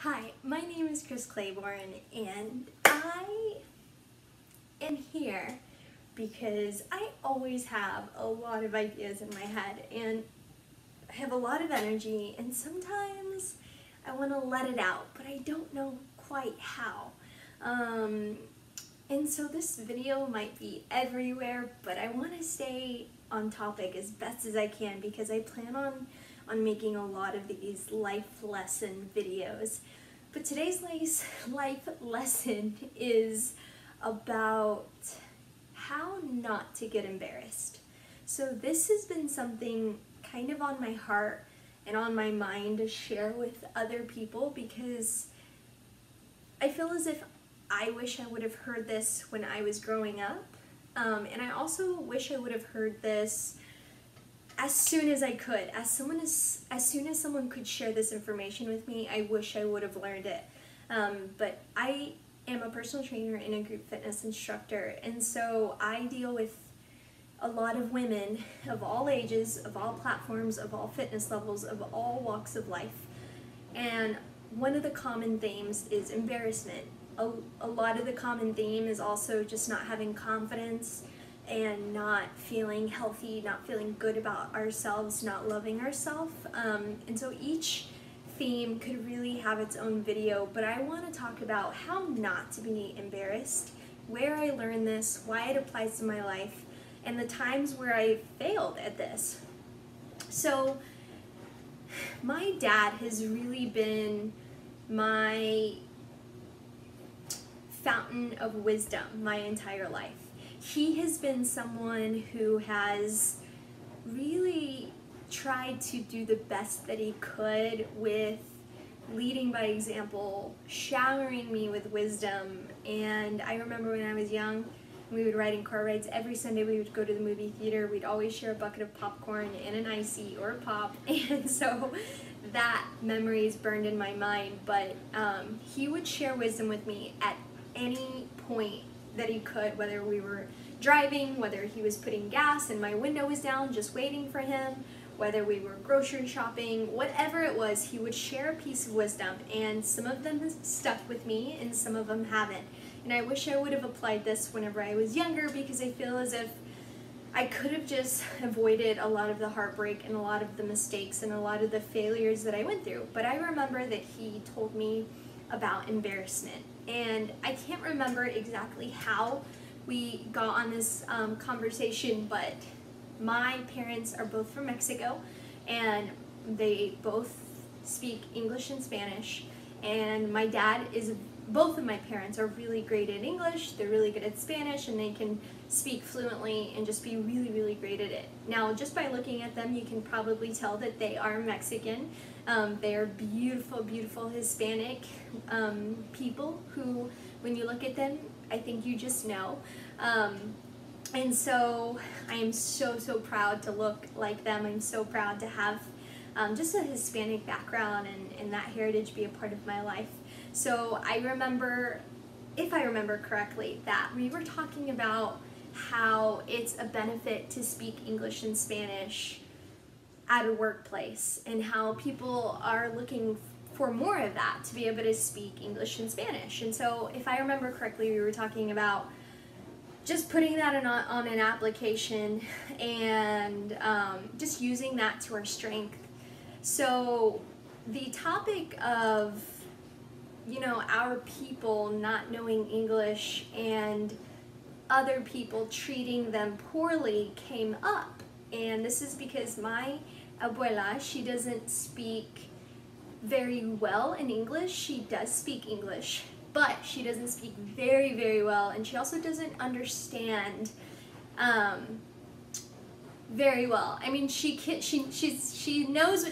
Hi, my name is Kris Claborn, and I am here because I always have a lot of ideas in my head, and I have a lot of energy, and sometimes I want to let it out, but I don't know quite how. And so this video might be everywhere, but I want to stay on topic as best as I can because I plan on making a lot of these life lesson videos. But today's life lesson is about how not to get embarrassed. So this has been something kind of on my heart and on my mind to share with other people because I feel as if I wish I would have heard this when I was growing up, and I also wish I would have heard this as soon as I could. As soon as someone could share this information with me, I wish I would have learned it. But I am a personal trainer and a group fitness instructor, and so I deal with a lot of women of all ages, of all platforms, of all fitness levels, of all walks of life. And one of the common themes is embarrassment. A lot of the common theme is also just not having confidence and not feeling healthy, not feeling good about ourselves, not loving ourselves. And so each theme could really have its own video, but I want to talk about how not to be embarrassed, where I learned this, why it applies to my life, and the times where I failed at this. So my dad has really been my fountain of wisdom my entire life. He has been someone who has really tried to do the best that he could with leading by example, showering me with wisdom. And I remember when I was young, we would ride in car rides. Every Sunday we would go to the movie theater. We'd always share a bucket of popcorn and an icy or a pop. And so that memory is burned in my mind. But he would share wisdom with me at any point that he could, whether we were driving, whether he was putting gas and my window was down just waiting for him, whether we were grocery shopping, whatever it was, he would share a piece of wisdom, and some of them have stuck with me and some of them haven't. And I wish I would have applied this whenever I was younger because I feel as if I could have just avoided a lot of the heartbreak and a lot of the mistakes and a lot of the failures that I went through. But I remember that he told me about embarrassment, and I can't remember exactly how we got on this conversation, but my parents are both from Mexico, and they both speak English and Spanish, and my dad is, both of my parents are really great at English, they're really good at Spanish, and they can speak fluently and just be really, really great at it. Now, just by looking at them, you can probably tell that they are Mexican. They are beautiful, beautiful Hispanic people who, when you look at them, I think you just know. And so I am so, so proud to look like them. I'm so proud to have just a Hispanic background and that heritage be a part of my life. So I remember, if I remember correctly, that we were talking about how it's a benefit to speak English and Spanish at a workplace and how people are looking for more of that, to be able to speak English and Spanish. And so if I remember correctly, we were talking about just putting that on an application and just using that to our strength. So the topic of, you know, our people not knowing English and other people treating them poorly came up. And this is because my abuela, she doesn't speak very well in English. She does speak English, but she doesn't speak very, very well, and she also doesn't understand very well. I mean, she knows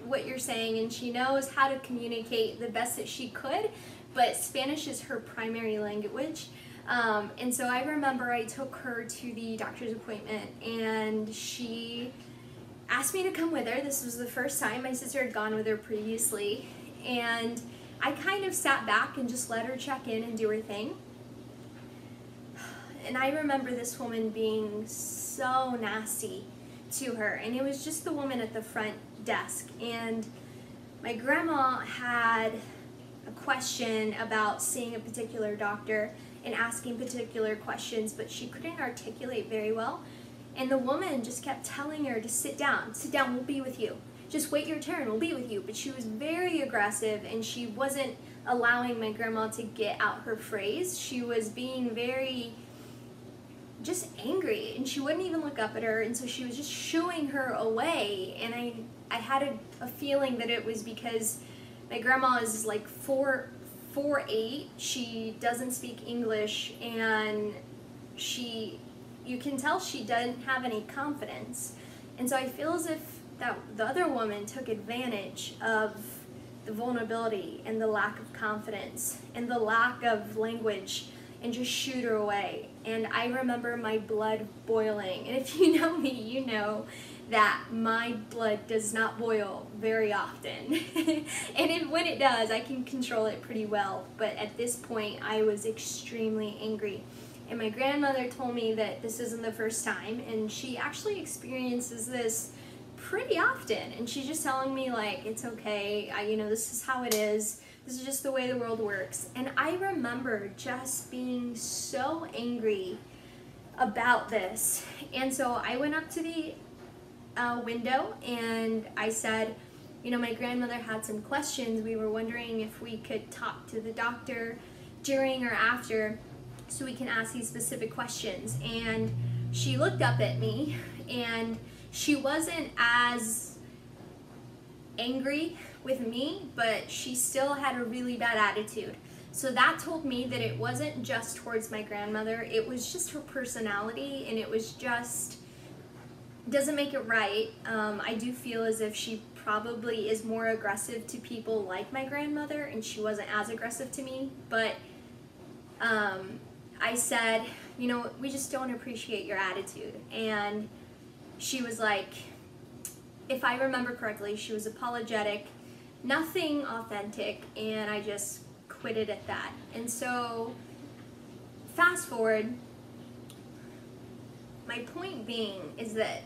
what you're saying, and she knows how to communicate the best that she could, but Spanish is her primary language. And so I remember I took her to the doctor's appointment, and she asked me to come with her. This was the first time. My sister had gone with her previously, and I kind of sat back and just let her check in and do her thing. And I remember this woman being so nasty to her, and it was just the woman at the front desk. And my grandma had a question about seeing a particular doctor and asking particular questions, but she couldn't articulate very well. And the woman just kept telling her to sit down, we'll be with you. Just wait your turn, we'll be with you. But she was very aggressive, and she wasn't allowing my grandma to get out her phrase. She was being very just angry, and she wouldn't even look up at her, and so she was just shooing her away. And I had a feeling that it was because my grandma is like 4'8", she doesn't speak English, and you can tell she doesn't have any confidence. And so I feel as if that the other woman took advantage of the vulnerability and the lack of confidence and the lack of language and just shoot her away. And I remember my blood boiling. And if you know me, you know that my blood does not boil very often. And when it does, I can control it pretty well. But at this point, I was extremely angry. And my grandmother told me that this isn't the first time, and she actually experiences this pretty often. And she's just telling me, like, it's okay, this is how it is. This is just the way the world works. And I remember just being so angry about this. And so I went up to the window and I said, my grandmother had some questions. We were wondering if we could talk to the doctor during or after so we can ask these specific questions. And she looked up at me, and she wasn't as angry with me, but she still had a really bad attitude. So that told me that it wasn't just towards my grandmother, it was just her personality, and it was just, doesn't make it right. I do feel as if she probably is more aggressive to people like my grandmother, and she wasn't as aggressive to me. But I said, we just don't appreciate your attitude. And she was like, if I remember correctly, she was apologetic, nothing authentic, and I just quit it at that. And so, fast forward, my point being is that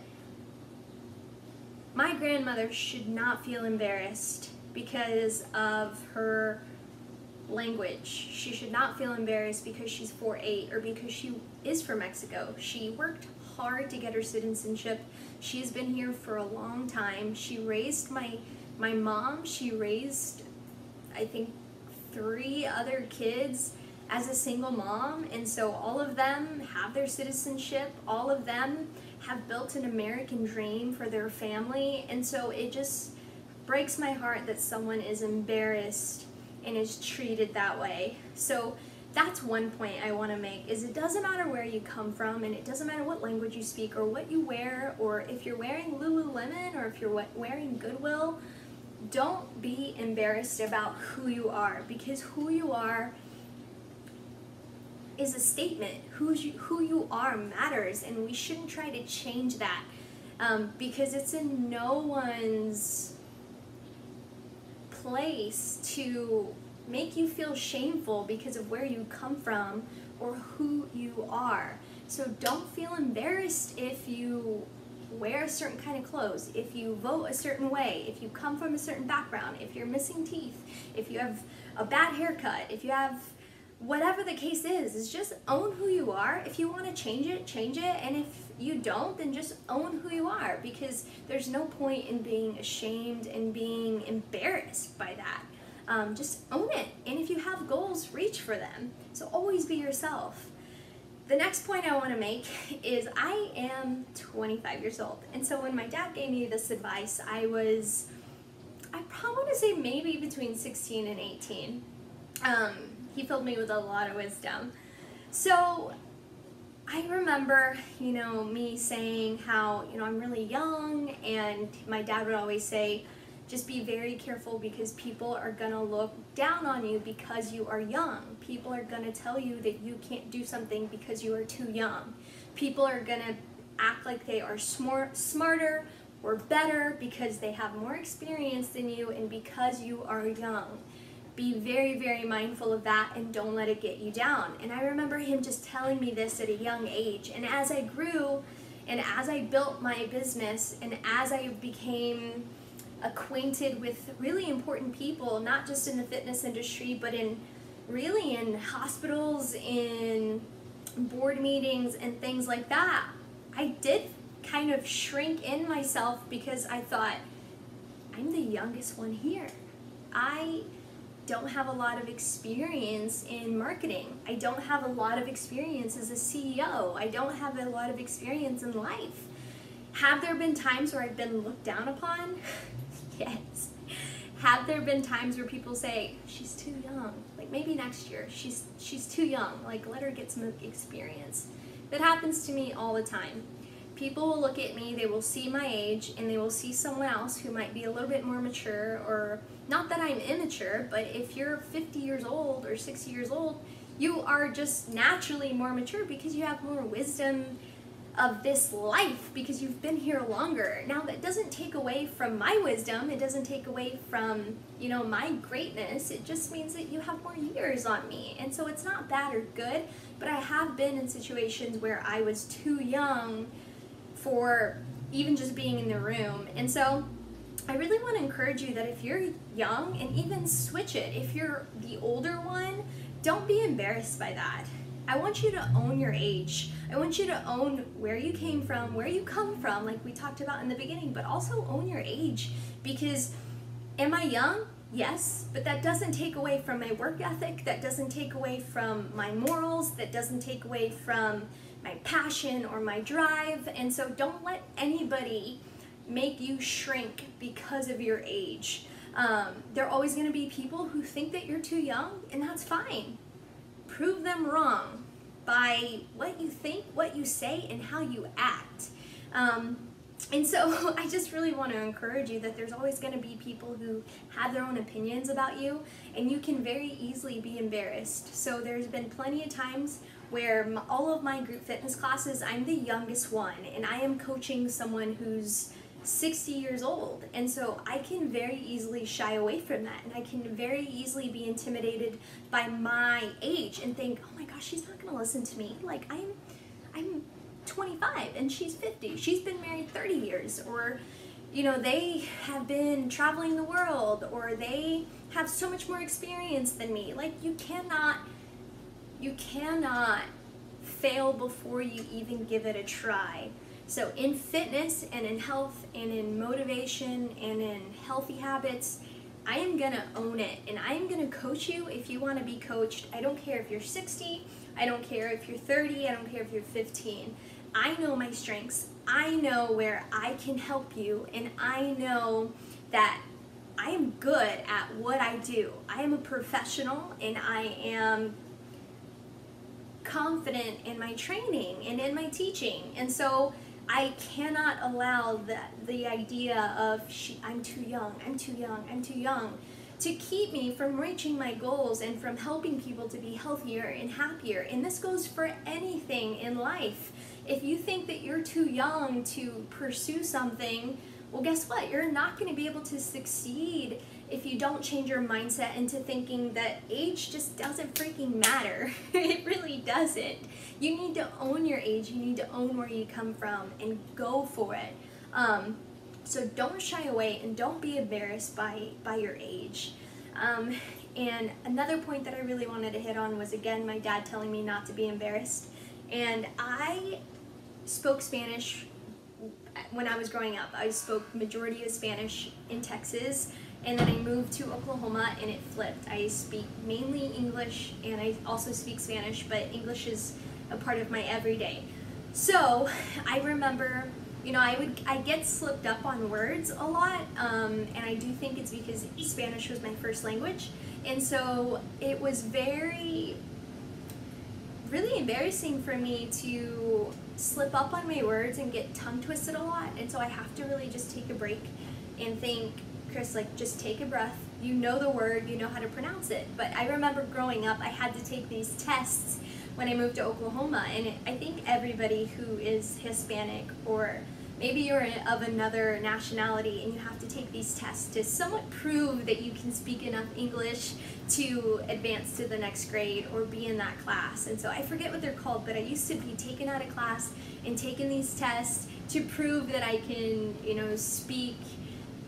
my grandmother should not feel embarrassed because of her language. She should not feel embarrassed because she's 4'8" or because she is from Mexico. She worked hard to get her citizenship. She's been here for a long time. She raised my mom. She raised, I think, 3 other kids as a single mom, and so all of them have their citizenship. All of them have built an American dream for their family, and so it just breaks my heart that someone is embarrassed and is treated that way. So that's one point I want to make, is it doesn't matter where you come from, and it doesn't matter what language you speak or what you wear, or if you're wearing Lululemon or if you're wearing Goodwill. Don't be embarrassed about who you are, because who you are is a statement. Who you are matters, and we shouldn't try to change that because it's in no one's place to make you feel shameful because of where you come from or who you are. So don't feel embarrassed if you wear a certain kind of clothes, if you vote a certain way, if you come from a certain background, if you're missing teeth, if you have a bad haircut, if you have whatever the case is just own who you are. If you want to change it, and if you don't, then just own who you are, because there's no point in being ashamed and being embarrassed by that. Just own it, and if you have goals, reach for them. So always be yourself. The next point I want to make is I am 25 years old, and so when my dad gave me this advice, I probably want to say maybe between 16 and 18. He filled me with a lot of wisdom. So I remember, me saying how, I'm really young, and my dad would always say, just be very careful because people are gonna look down on you because you are young. People are gonna tell you that you can't do something because you are too young. People are gonna act like they are smarter or better because they have more experience than you and because you are young. Be very, very mindful of that, and don't let it get you down. And I remember him just telling me this at a young age. And as I grew, and as I built my business, and as I became acquainted with really important people, not just in the fitness industry, but in hospitals, in board meetings and things like that, I did kind of shrink in myself because I thought, I'm the youngest one here. I don't have a lot of experience in marketing. I don't have a lot of experience as a CEO. I don't have a lot of experience in life. Have there been times where I've been looked down upon? Yes. Have there been times where people say, she's too young, like maybe next year, she's too young, like let her get some experience. That happens to me all the time. People will look at me, they will see my age, and they will see someone else who might be a little bit more mature, or not that I'm immature, but if you're 50 years old or 60 years old, you are just naturally more mature because you have more wisdom of this life, because you've been here longer. Now that doesn't take away from my wisdom, it doesn't take away from, you know, my greatness, it just means that you have more years on me. And so it's not bad or good, but I have been in situations where I was too young for even just being in the room. And so I really want to encourage you that if you're young, and even switch it, if you're the older one, don't be embarrassed by that. I want you to own your age. I want you to own where you came from, where you come from, like we talked about in the beginning, but also own your age. Because am I young? Yes, but that doesn't take away from my work ethic, that doesn't take away from my morals, that doesn't take away from my passion or my drive. And so don't let anybody make you shrink because of your age. There are always going to be people who think that you're too young, and that's fine. Prove them wrong by what you think, what you say, and how you act. And so I just really want to encourage you that there's always going to be people who have their own opinions about you, and you can very easily be embarrassed. So there's been plenty of times where all of my group fitness classes, I'm the youngest one, and I am coaching someone who's 60 years old, and so I can very easily shy away from that, and I can very easily be intimidated by my age and think, oh my gosh, she's not going to listen to me. Like, I'm 25 and she's 50. She's been married 30 years, or you know, they have been traveling the world, or they have so much more experience than me. Like, you cannot fail before you even give it a try. So in fitness and in health and in motivation and in healthy habits, I am going to own it, and I am going to coach you if you want to be coached. I don't care if you're 60, I don't care if you're 30, I don't care if you're 15. I know my strengths, I know where I can help you, and I know that I am good at what I do. I am a professional, and I am confident in my training and in my teaching. And so I cannot allow the idea of I'm too young, I'm too young, I'm too young to keep me from reaching my goals and from helping people to be healthier and happier. And this goes for anything in life. If you think that you're too young to pursue something, well, guess what? You're not going to be able to succeed if you don't change your mindset into thinking that age just doesn't freaking matter. It really doesn't. You need to own your age. You need to own where you come from and go for it. So don't shy away and don't be embarrassed by your age. And another point that I really wanted to hit on was, again, my dad telling me not to be embarrassed. And I spoke Spanish when I was growing up. I spoke majority of Spanish in Texas, and then I moved to Oklahoma and it flipped. I speak mainly English, and I also speak Spanish, but English is a part of my everyday. So I remember, you know, I get slipped up on words a lot, and I do think it's because Spanish was my first language, and so it was really embarrassing for me to slip up on my words and get tongue twisted a lot. And so I have to really just take a break and think, Kris, like, just take a breath. You know the word, you know how to pronounce it. But I remember growing up, I had to take these tests when I moved to Oklahoma, and I think everybody who is Hispanic, or maybe you're of another nationality, and you have to take these tests to somewhat prove that you can speak enough English to advance to the next grade or be in that class. And so I forget what they're called, but I used to be taken out of class and taking these tests to prove that I can, you know, speak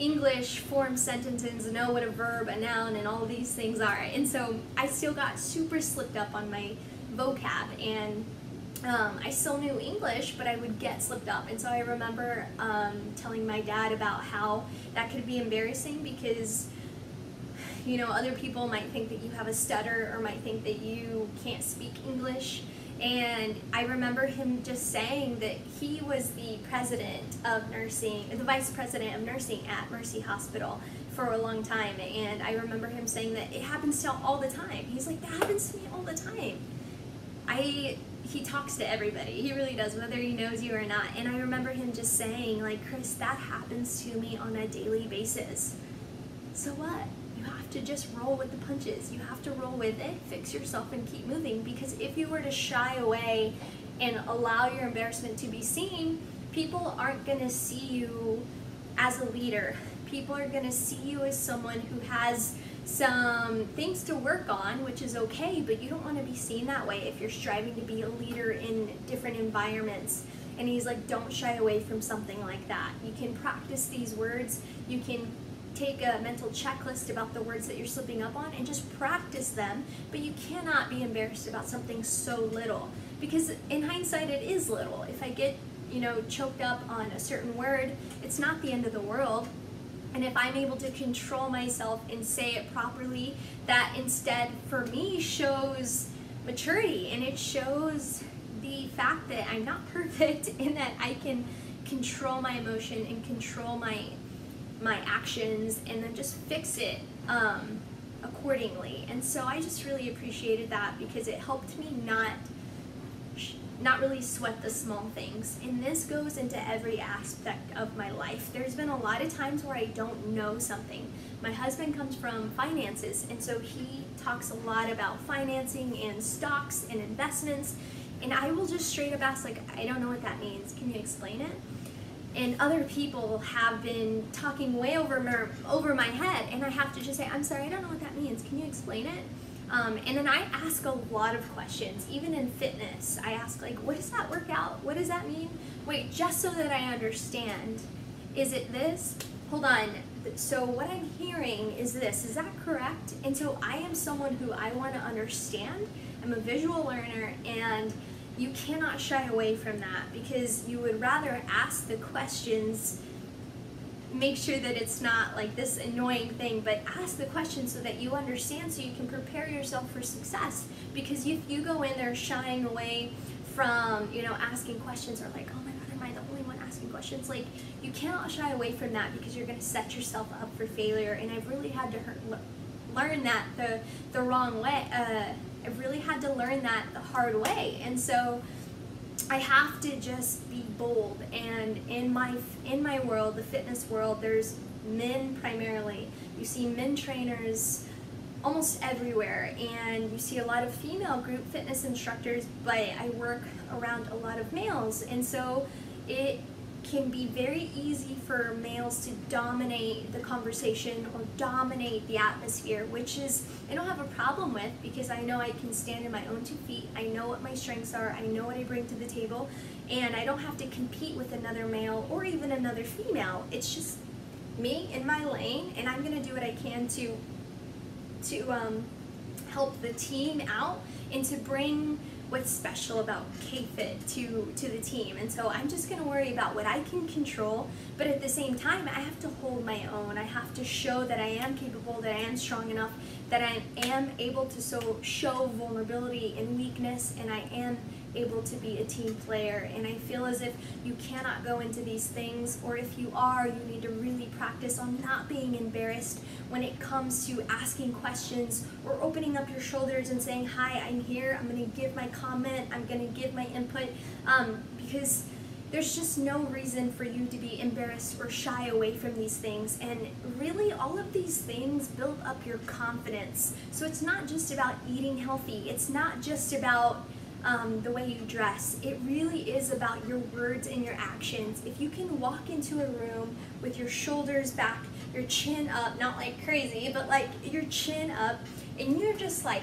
English form sentences, know what a verb, a noun, and all these things are. And so I still got super slipped up on my vocab, and I still knew English, but I would get slipped up. And so I remember telling my dad about how that could be embarrassing because, you know, other people might think that you have a stutter or might think that you can't speak English. And I remember him just saying that he was the president of nursing, the vice president of nursing at Mercy Hospital for a long time. And I remember him saying that it happens to him all the time. He's like, that happens to me all the time. He talks to everybody. He really does, whether he knows you or not. And I remember him just saying, like, Kris, that happens to me on a daily basis. So what? You have to just roll with the punches. You have to roll with it, fix yourself, and keep moving. Because if you were to shy away and allow your embarrassment to be seen, people aren't going to see you as a leader. People are going to see you as someone who has some things to work on, which is okay, but you don't want to be seen that way if you're striving to be a leader in different environments. And he's like, don't shy away from something like that. You can practice these words. You can take a mental checklist about the words that you're slipping up on and just practice them, but you cannot be embarrassed about something so little, because in hindsight it is little. If I get, you know, choked up on a certain word, it's not the end of the world. And if I'm able to control myself and say it properly, that instead for me shows maturity, and it shows the fact that I'm not perfect and that I can control my emotion and control my actions and then just fix it accordingly. And so I just really appreciated that because it helped me not really sweat the small things. And this goes into every aspect of my life. There's been a lot of times where I don't know something. My husband comes from finances, and so he talks a lot about financing and stocks and investments, and I will just straight up ask, like, I don't know what that means. Can you explain it? And other people have been talking way over my head, and I have to just say, I'm sorry, I don't know what that means. Can you explain it? And then I ask a lot of questions, even in fitness. I ask, like, what does that work out? What does that mean? Wait, just so that I understand. Is it this? Hold on. So what I'm hearing is this. Is that correct? And so I am someone who I want to understand. I'm a visual learner, and you cannot shy away from that because you would rather ask the questions. Make sure that it's not like this annoying thing, but ask the question so that you understand, so you can prepare yourself for success. Because if you go in there shying away from, you know, asking questions, or like, oh my God, am I the only one asking questions? Like, you cannot shy away from that because you're going to set yourself up for failure. And I've really had to learn that the wrong way. I've really had to learn that the hard way. And so I have to just be bold. And in my world, the fitness world, there's men primarily. You see men trainers almost everywhere, and you see a lot of female group fitness instructors, but I work around a lot of males, and so it can be very easy for males to dominate the conversation or dominate the atmosphere, which is I don't have a problem with, because I know I can stand on my own 2 feet. I know what my strengths are. I know what I bring to the table, and I don't have to compete with another male or even another female. It's just me in my lane, and I'm going to do what I can to help the team out and to bring what's special about K-Fit to the team. And so I'm just going to worry about what I can control, but at the same time I have to hold my own. I have to show that I am capable, that I am strong enough, that I am able to show vulnerability and weakness, and I am able to be a team player. And I feel as if you cannot go into these things, or if you are, you need to really practice on not being embarrassed when it comes to asking questions or opening up your shoulders and saying, hi, I'm here, I'm going to give my comment, I'm going to give my input, because there's just no reason for you to be embarrassed or shy away from these things. And really, all of these things build up your confidence. So it's not just about eating healthy. It's not just about the way you dress. It really is about your words and your actions. If you can walk into a room with your shoulders back, your chin up, not like crazy, but like your chin up, and you're just like,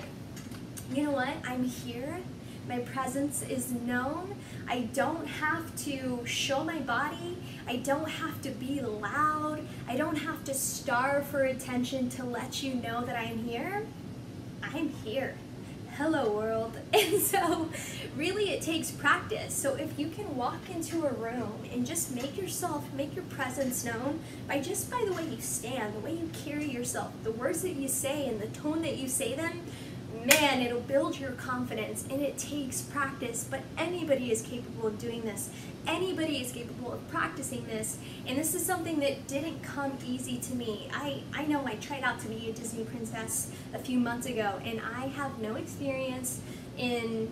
you know what, I'm here My presence is known. I don't have to show my body. I don't have to be loud. I don't have to starve for attention to let you know that I'm here. I'm here. Hello world. And so really it takes practice. So if you can walk into a room and just make your presence known by the way you stand, the way you carry yourself, the words that you say and the tone that you say them, man, it'll build your confidence, and it takes practice, but anybody is capable of doing this. Anybody is capable of practicing this, and this is something that didn't come easy to me. I know I tried out to be a Disney princess a few months ago, and I have no experience in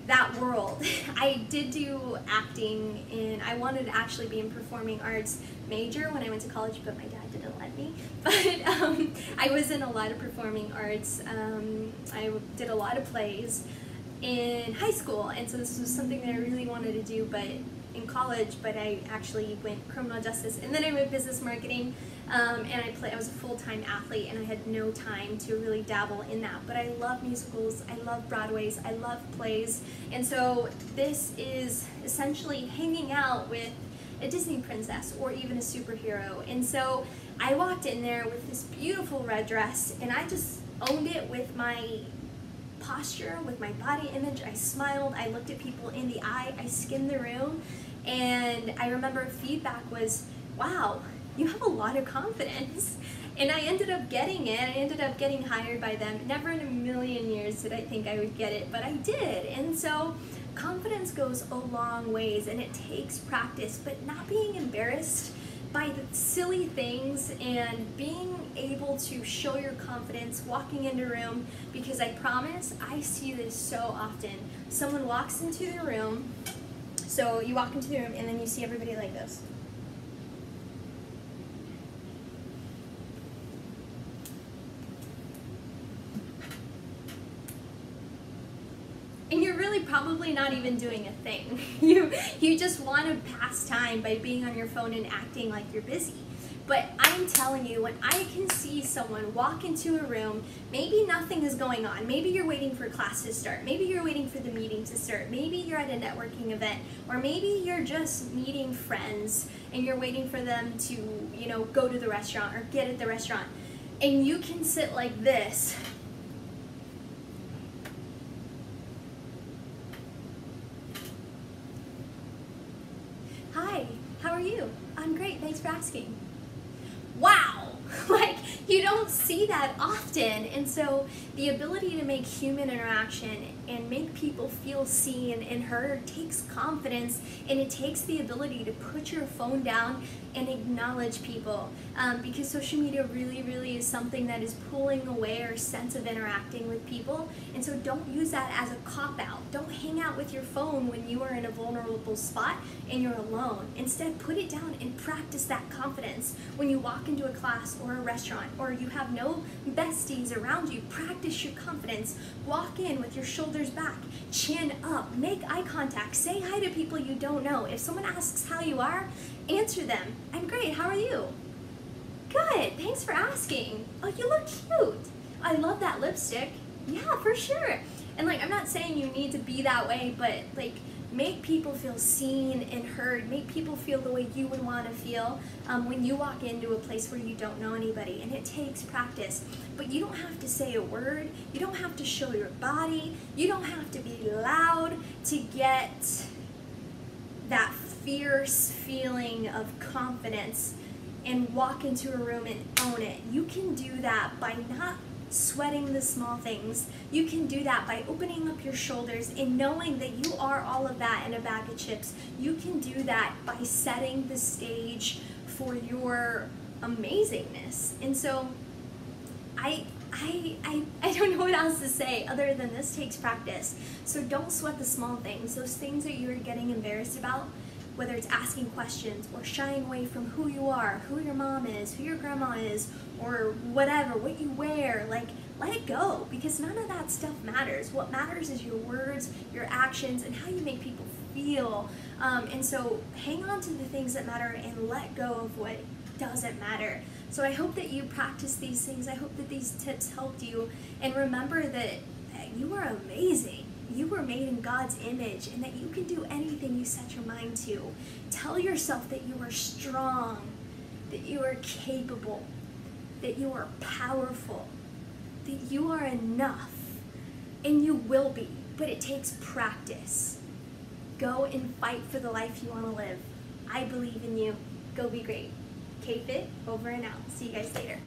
that world. I did do acting, and I wanted to actually be in performing arts major when I went to college, but my dad didn't let me. But I was in a lot of performing arts. I did a lot of plays in high school, and so this was something that I really wanted to do, but in college, but I actually went criminal justice, and then I went business marketing, and I was a full-time athlete, and I had no time to really dabble in that. But I love musicals, I love Broadways, I love plays, and so this is essentially hanging out with a Disney princess or even a superhero. And so I walked in there with this beautiful red dress, and I just owned it with my posture, with my body image. I smiled, I looked at people in the eye, I skimmed the room, and I remember feedback was, wow, you have a lot of confidence. And I ended up getting it. I ended up getting hired by them. Never in a million years did I think I would get it, but I did. And so confidence goes a long ways, and it takes practice, but not being embarrassed by the silly things, and being able to show your confidence walking into a room, because I promise I see this so often. Someone walks into the room, so you walk into the room and then you see everybody like this. And you're really probably not even doing a thing. You just want to pass time by being on your phone and acting like you're busy. But I'm telling you, when I can see someone walk into a room, maybe nothing is going on. Maybe you're waiting for class to start. Maybe you're waiting for the meeting to start. Maybe you're at a networking event. Or maybe you're just meeting friends and you're waiting for them to, go to the restaurant or get at the restaurant. And you can sit like this. Hi, how are you? I'm great, thanks for asking. Wow! Like, you don't see that often. And so the ability to make human interaction and make people feel seen and heard takes confidence, and it takes the ability to put your phone down and acknowledge people, because social media really is something that is pulling away our sense of interacting with people. And so don't use that as a cop-out. Don't hang out with your phone when you are in a vulnerable spot and you're alone. Instead, put it down and practice that confidence. When you walk into a class or a restaurant, or you have no besties around you, practice your confidence. Walk in with your shoulders back, chin up, make eye contact, say hi to people you don't know. If someone asks how you are, answer them. I'm great, how are you? Good, thanks for asking. Oh, you look cute. I love that lipstick. Yeah, for sure. And I'm not saying you need to be that way, but make people feel seen and heard. Make people feel the way you would want to feel when you walk into a place where you don't know anybody. And it takes practice. But you don't have to say a word. You don't have to show your body. You don't have to be loud to get that fierce feeling of confidence and walk into a room and own it. You can do that by not sweating the small things. You can do that by opening up your shoulders and knowing that you are all of that in a bag of chips. You can do that by setting the stage for your amazingness. And so I don't know what else to say other than this takes practice. So don't sweat the small things, those things that you're getting embarrassed about, whether it's asking questions or shying away from who you are, who your mom is, who your grandma is, or whatever, what you wear. Let it go, because none of that stuff matters. What matters is your words, your actions, and how you make people feel. And so hang on to the things that matter and let go of what doesn't matter. So I hope that you practice these things. I hope that these tips helped you. And remember that you are amazing. you were made in God's image and that you can do anything you set your mind to. Tell yourself that you are strong, that you are capable, that you are powerful, that you are enough, and you will be, but it takes practice. Go and fight for the life you want to live. I believe in you. Go be great. K-Fit, over and out. See you guys later.